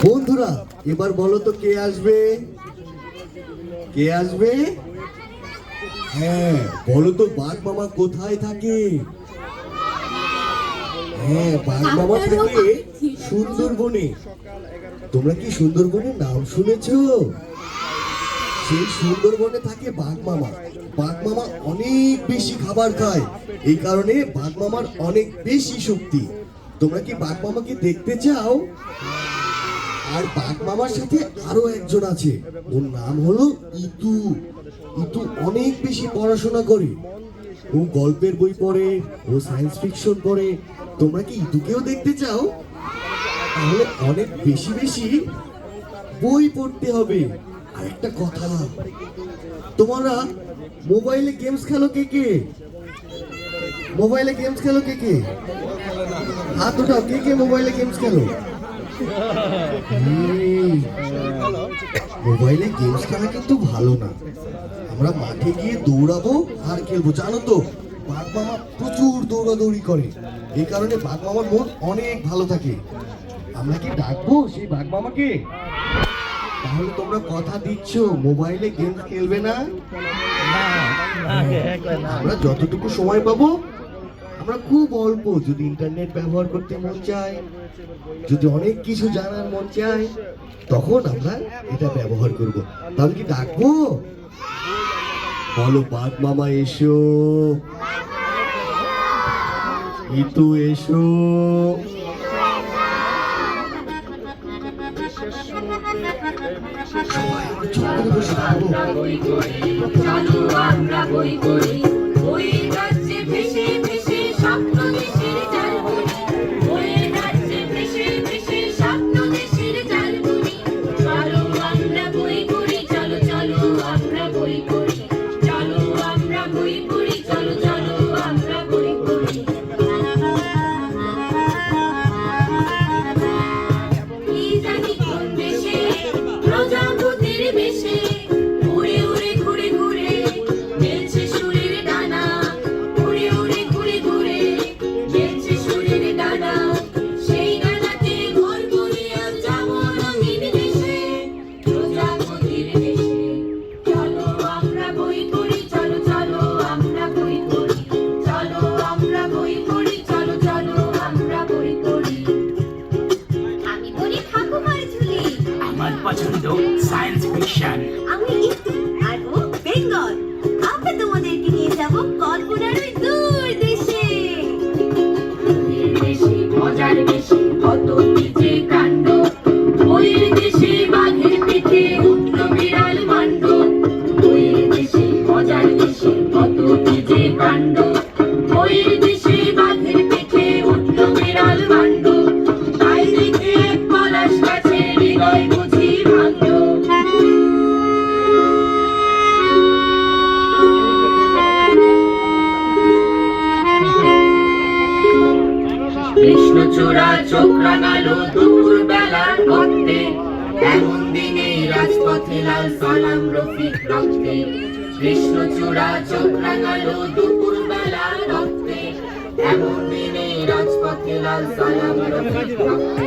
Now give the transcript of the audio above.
বন্ধুরা এবার বলো তো কে আসবে? কে আসবে? হ্যাঁ বলো তো বাঘ মামা কোথায় থাকে? হ্যাঁ বাঘ মামা থাকে সুন্দরবনে। তোমরা কি সুন্দরবনের নাম শুনেছো? সেই সুন্দরবনে থাকে বাঘ মামা। বাঘ মামা অনেক বেশি খাবার খায়, এই কারণে বাঘ মামার অনেক বেশি শক্তি। তোমরা কি বাঘ মামাকে দেখতে চাও? আর বাঘ মামার সাথে আরো একজন আছে, ওর নাম হলো ইতু। ইতু অনেক বেশি পড়াশোনা করে, ও গল্পের বই পড়ে, ও সায়েন্স ফিকশন পড়ে। তোমরা কি ইতুকেও দেখতে চাও? তাহলে অনেক বেশি বেশি বই পড়তে হবে। আর একটা কথা, তোমরা মোবাইলে গেমস খেলো কে কে? মোবাইলে গেমস খেলো কে কে? হাত উঠাও, কে কে মোবাইলে গেমস খেলো? মোবাইলে গেমস খেলা কিন্তু ভালো না। আমরা মাঠে গিয়ে দৌড়াবো আর খেলবো। জানো তো বাঘ মামা প্রচুর দৌড়াদৌড়ি করে, এই কারণে বাঘ মামার মন অনেক ভালো থাকে। আমরা কি ডাকবো সেই বাঘ মামাকে? তাহলে তোমরা কথা দিচ্ছ মোবাইলে গেম খেলবে না? আমরা যতটুকু সময় পাবো, আমরা খুব অল্প, যদি ইন্টারনেট ব্যবহার করতে মন চায়, যদি অনেক কিছু জানার মন চায়, তখন আমরা এটা ব্যবহার করব। তাহলে কি ডাকবো? বলো বাঘ মামা এসো, ইতু এসো। Science fiction. আমি ইতু আর ও বেঙ্গল। আমরা তোমাদেরকে নিয়ে যাব কল্পনার ওই দূর দেশে। দেশে মজার বেশি কত কিছু কাণ্ড, ওই দেশে বাঘের পেটে উঠল বিড়াল মান্ড। ওই দেশে মজার বেশি কত কিছু কাণ্ড, ওই দেশে বাঘের পেটে উঠল বিড়াল মান্ড। তাই দেখে এক পলাশ গাছের হৃদয় বুঝি ভাঙল। কৃষ্ণচূড়া চোখ রাঙালো দুপুর বেলার গর্তে, এমন দিনে রাজপথে লাল সালাম রফিক রক্তে। কৃষ্ণচূড়া চোখ রাঙালো দুপুর বেলার গর্তে, এমন দিনে রাজপথে লাল সালাম রফিক রক্তে।